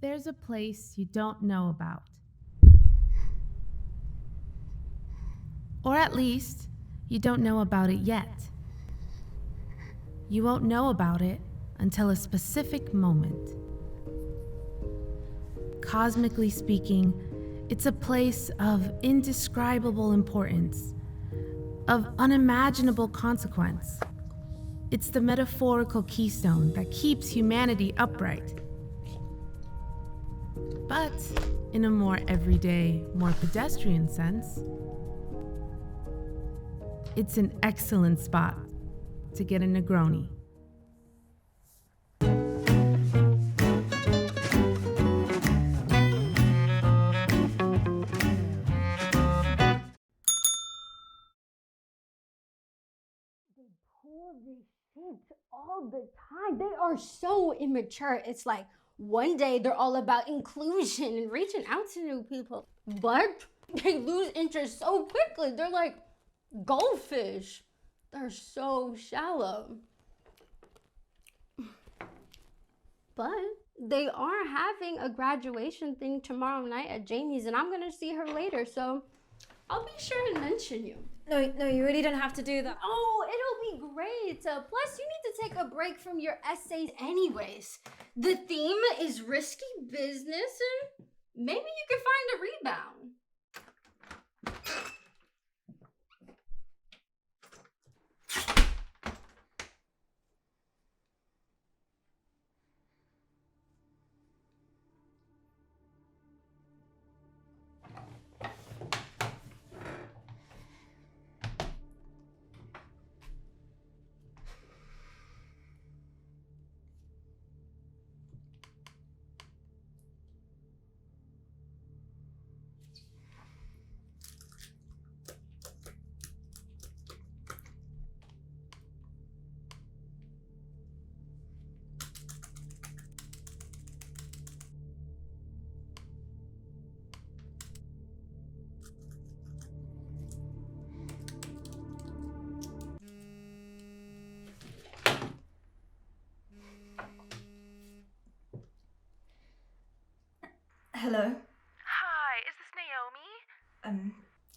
There's a place you don't know about. Or at least, you don't know about it yet. You won't know about it until a specific moment. Cosmically speaking, it's a place of indescribable importance, of unimaginable consequence. It's the metaphorical keystone that keeps humanity upright. But in a more everyday, more pedestrian sense, it's an excellent spot to get a Negroni. Pull this shit all the time. They are so immature. It's like one day they're all about inclusion and reaching out to new people, but they lose interest so quickly. They're like goldfish. They're so shallow. But they are having a graduation thing tomorrow night at Jamie's, and I'm gonna see her later, so I'll be sure and mention you. No, you really don't have to do that. Oh, it'll be great. Plus, you need to take a break from your essays, anyways. The theme is risky business, and maybe you can find a rebound. Hello. Hi, is this Naomi?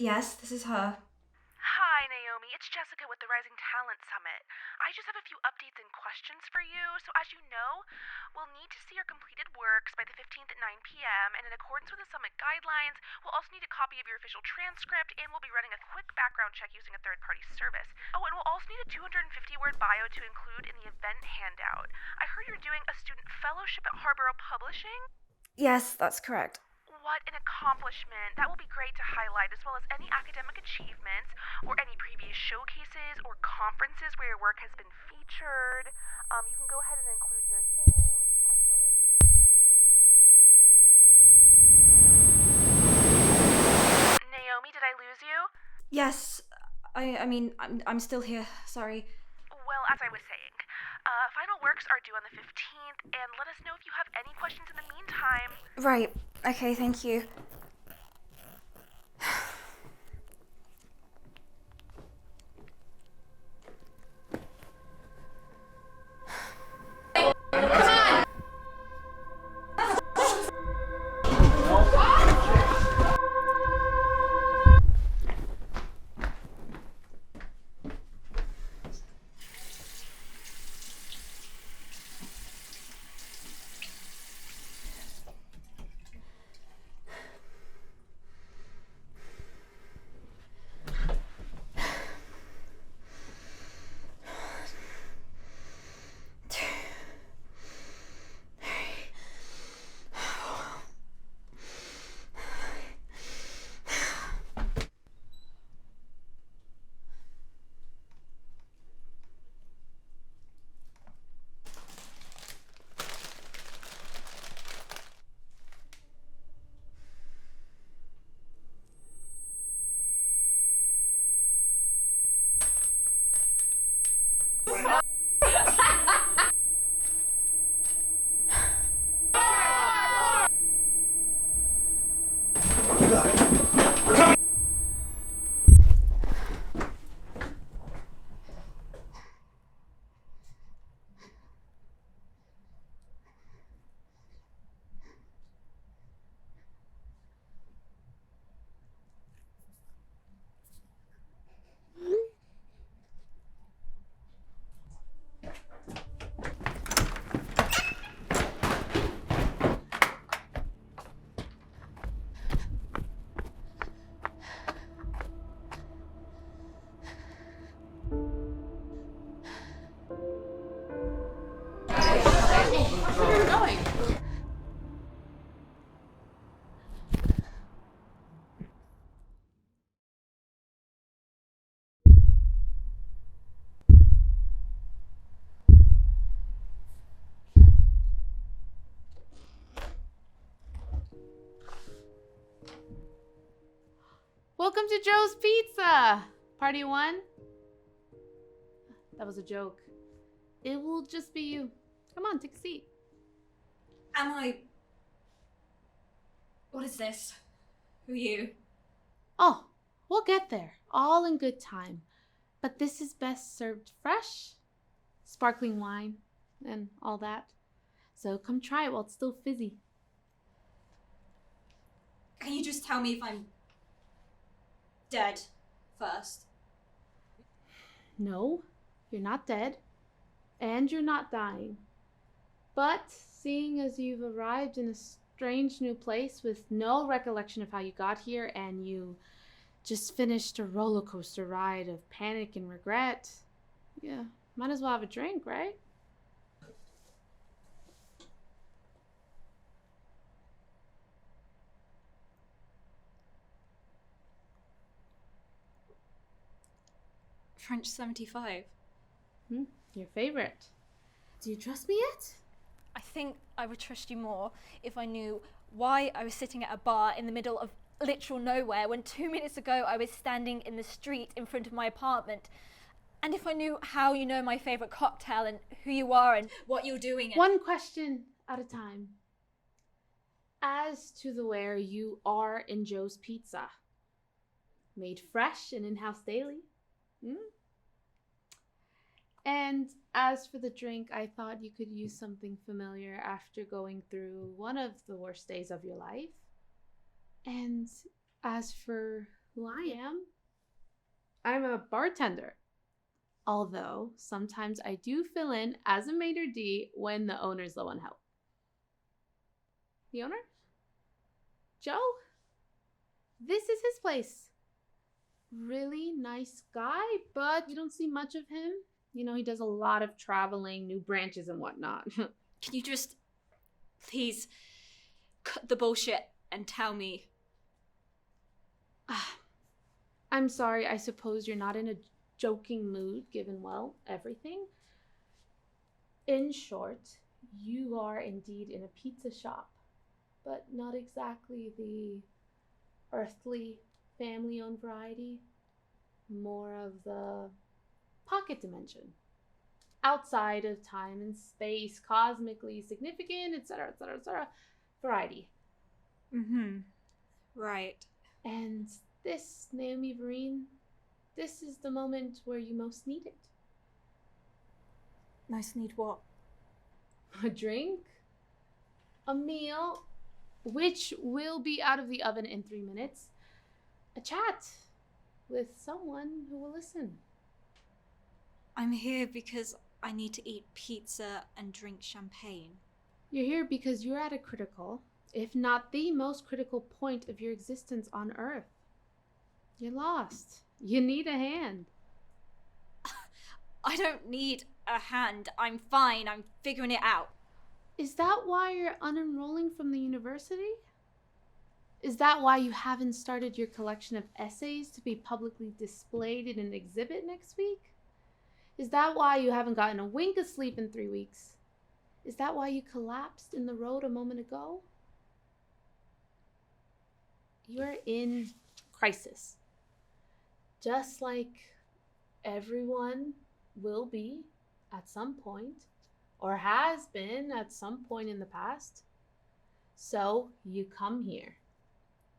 Yes, this is her. Hi, Naomi. It's Jessica with the Rising Talent Summit. I just have a few updates and questions for you. So, as you know, we'll need to see your completed works by the 15th at 9 p.m. And in accordance with the summit guidelines, we'll also need a copy of your official transcript, and we'll be running a quick background check using a third-party service. Oh, and we'll also need a 250-word bio to include in the event handout. I heard you're doing a student fellowship at Harborough Publishing. Yes, that's correct. What an accomplishment. That will be great to highlight, as well as any academic achievements or any previous showcases or conferences where your work has been featured. You can go ahead and include your name as well as Naomi, did I lose you? Yes, I'm still here. Sorry. Well, as I was saying, final works are due on the 15th, and let us know if you have any questions in the meantime. Right. Okay, thank you. to Joe's Pizza! Party one? That was a joke. It will just be you. Come on, take a seat. Am I... What is this? Who are you? Oh, we'll get there. All in good time. But this is best served fresh. Sparkling wine and all that. So come try it while it's still fizzy. Can you just tell me if I'm... dead first? No, you're not dead. And you're not dying. But seeing as you've arrived in a strange new place with no recollection of how you got here and you just finished a roller coaster ride of panic and regret, yeah, might as well have a drink, right? French 75. Your favorite. Do you trust me yet? I think I would trust you more if I knew why I was sitting at a bar in the middle of literal nowhere when 2 minutes ago I was standing in the street in front of my apartment. And if I knew how you know my favourite cocktail and who you are and What you're doing. One question at a time. As to the where, you are in Joe's Pizza. Made fresh and in-house daily. And as for the drink, I thought you could use something familiar after going through one of the worst days of your life. And as for who I am, I'm a bartender. Although sometimes I do fill in as a maitre d' when the owner's low on help. The owner? Joe? This is his place. Really nice guy, but you don't see much of him. You know, he does a lot of traveling, new branches and whatnot. Can you just... please... cut the bullshit and tell me... I'm sorry, I suppose you're not in a joking mood given, well, everything. In short, you are indeed in a pizza shop, but not exactly the earthly, family-owned variety. More of the pocket dimension. Outside of time and space, cosmically significant, etc., etc., etc. Variety. Right. And this, Naomi Vereen, this is the moment where you most need it. Most need what? A drink, a meal, which will be out of the oven in 3 minutes, a chat with someone who will listen. I'm here because I need to eat pizza and drink champagne. You're here because you're at a critical, if not the most critical point of your existence on Earth. You're lost. You need a hand. I don't need a hand. I'm fine. I'm figuring it out. Is that why you're unenrolling from the university? Is that why you haven't started your collection of essays to be publicly displayed in an exhibit next week? Is that why you haven't gotten a wink of sleep in 3 weeks? Is that why you collapsed in the road a moment ago? You're in crisis. Just like everyone will be at some point, or has been at some point in the past. So you come here,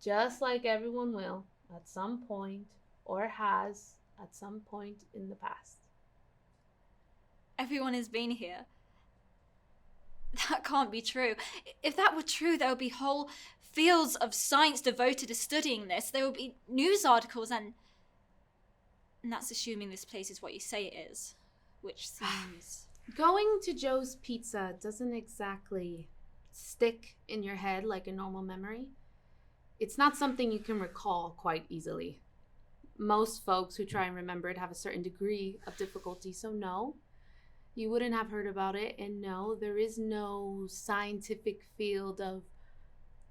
just like everyone will at some point, or has at some point in the past. Everyone has been here. That can't be true. If that were true, there would be whole fields of science devoted to studying this. There would be news articles and that's assuming this place is what you say it is, which seems... Going to Joe's Pizza doesn't exactly stick in your head like a normal memory. It's not something you can recall quite easily. Most folks who try and remember it have a certain degree of difficulty, so no, you wouldn't have heard about it, and no, there is no scientific field of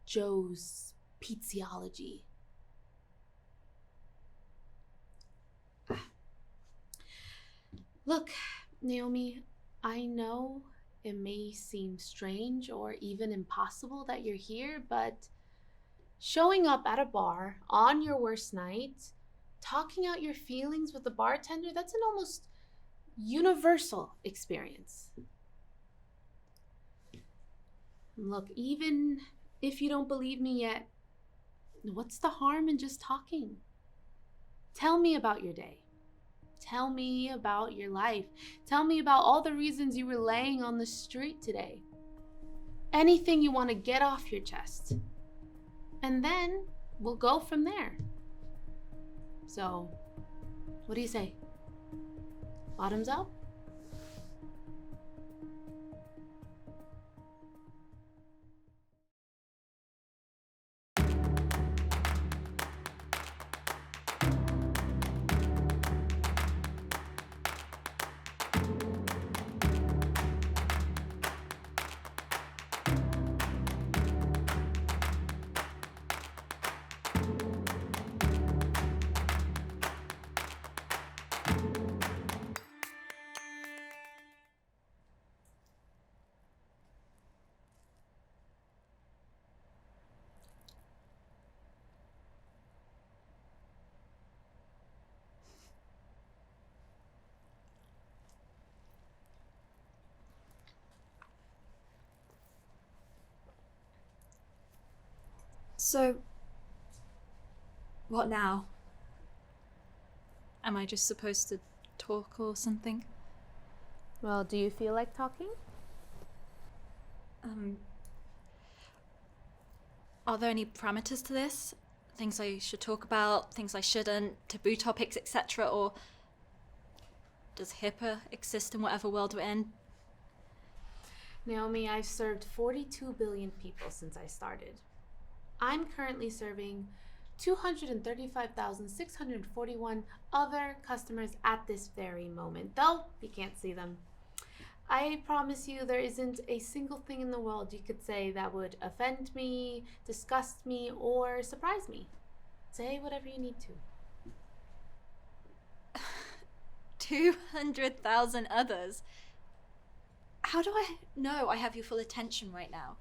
Joe's Pizziology. Look, Naomi, I know it may seem strange or even impossible that you're here, but Showing up at a bar on your worst night, talking out your feelings with the bartender, that's an almost universal experience. Look, even if you don't believe me yet, what's the harm in just talking? Tell me about your day. Tell me about your life. Tell me about all the reasons you were laying on the street today. Anything you want to get off your chest. And then we'll go from there. So, what do you say? Bottoms up? So, what now? Am I just supposed to talk or something? Well, do you feel like talking? Are there any parameters to this? Things I should talk about, things I shouldn't, taboo topics, etc., or does HIPAA exist in whatever world we're in? Naomi, I've served 42 billion people since I started. I'm currently serving 235,641 other customers at this very moment, though you can't see them. I promise you there isn't a single thing in the world you could say that would offend me, disgust me, or surprise me. Say whatever you need to. 200,000 others? How do I know I have your full attention right now?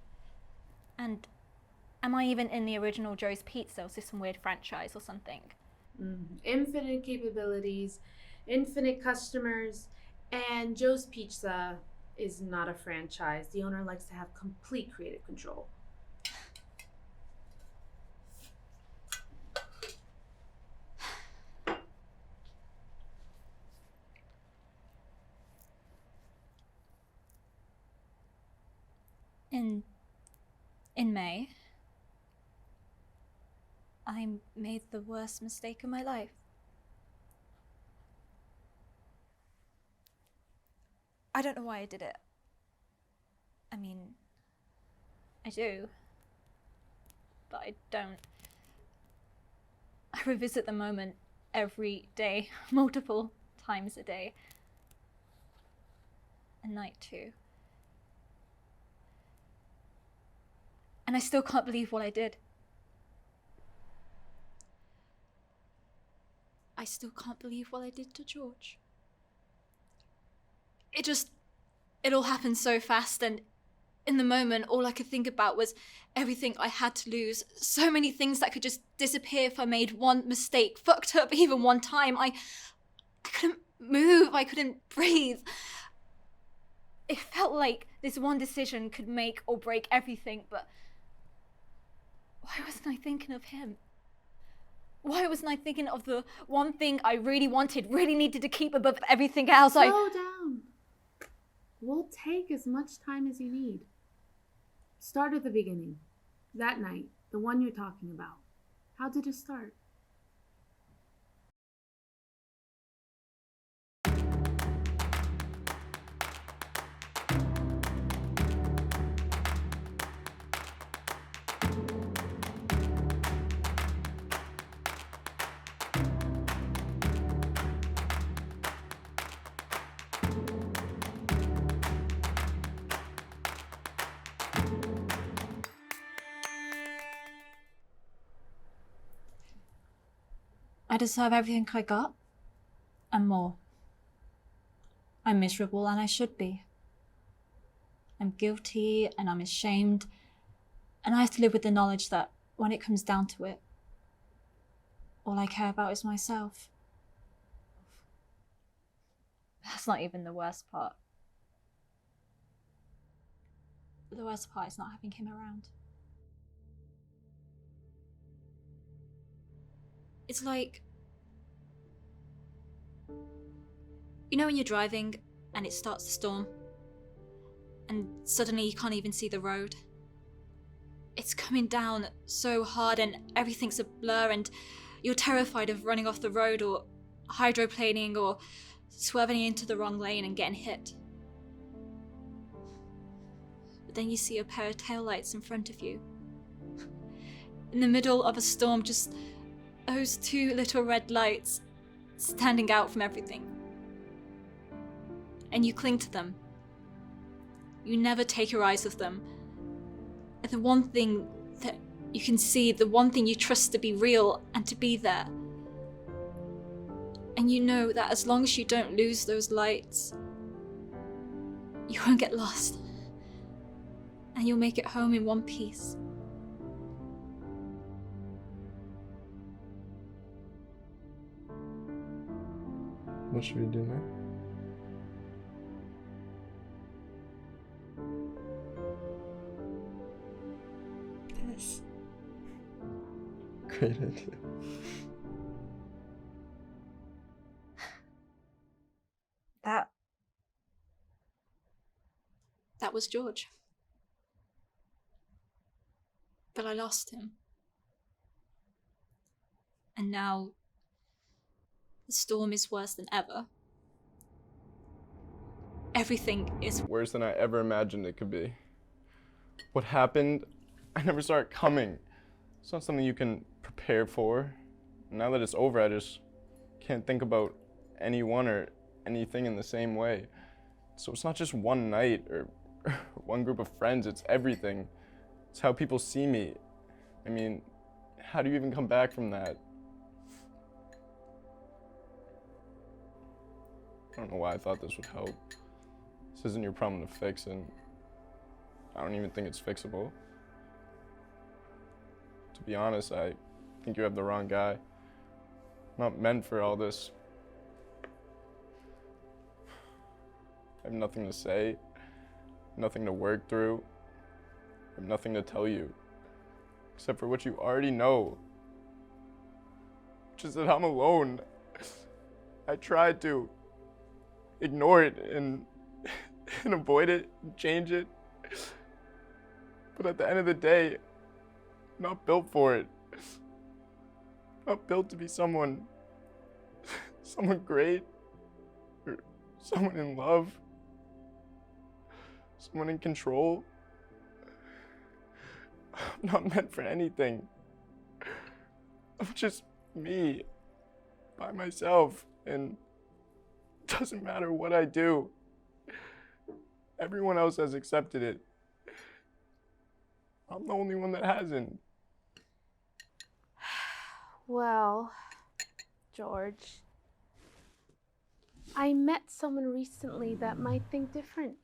And am I even in the original Joe's Pizza, or is this some weird franchise or something? Infinite capabilities, infinite customers, and Joe's Pizza is not a franchise. The owner likes to have complete creative control. In May, I made the worst mistake of my life. I don't know why I did it. I mean, I do, but I don't. I revisit the moment every day, multiple times a day. At night too. And I still can't believe what I did. I still can't believe what I did to George. It all happened so fast, and in the moment, all I could think about was everything I had to lose. So many things that could just disappear if I made one mistake, fucked up even one time. I couldn't move, I couldn't breathe. It felt like this one decision could make or break everything, but why wasn't I thinking of him? Why wasn't I thinking of the one thing I really wanted, really needed to keep above everything else? Slow down. We'll take as much time as you need. Start at the beginning. That night, the one you're talking about. How did it start? I deserve everything I got, and more. I'm miserable, and I should be. I'm guilty, and I'm ashamed, and I have to live with the knowledge that when it comes down to it, all I care about is myself. That's not even the worst part. The worst part is not having him around. It's like, you know when you're driving and it starts to storm and suddenly you can't even see the road? It's coming down so hard and everything's a blur and you're terrified of running off the road or hydroplaning or swerving into the wrong lane and getting hit. But then you see a pair of taillights in front of you. In the middle of a storm, just those two little red lights standing out from everything. And you cling to them. You never take your eyes off them. And the one thing that you can see, the one thing you trust to be real and to be there. And you know that as long as you don't lose those lights, you won't get lost. And you'll make it home in one piece. What should we do now? This. Great idea. That was George. But I lost him. And now the storm is worse than ever. Everything is Worse than I ever imagined it could be. What happened, I never saw it coming. It's not something you can prepare for. Now that it's over, I just can't think about anyone or anything in the same way. So it's not just one night or one group of friends, it's everything. It's how people see me. I mean, how do you even come back from that? I don't know why I thought this would help. This isn't your problem to fix, and I don't even think it's fixable. To be honest, I think you have the wrong guy. I'm not meant for all this. I have nothing to say, nothing to work through. I have nothing to tell you, except for what you already know. Which is that I'm alone. I tried to ignore it and avoid it and change it. But at the end of the day, I'm not built for it. I'm not built to be someone great, or someone in love, someone in control. I'm not meant for anything. I'm just me, by myself, and it doesn't matter what I do. Everyone else has accepted it. I'm the only one that hasn't. Well, George, I met someone recently that might think different.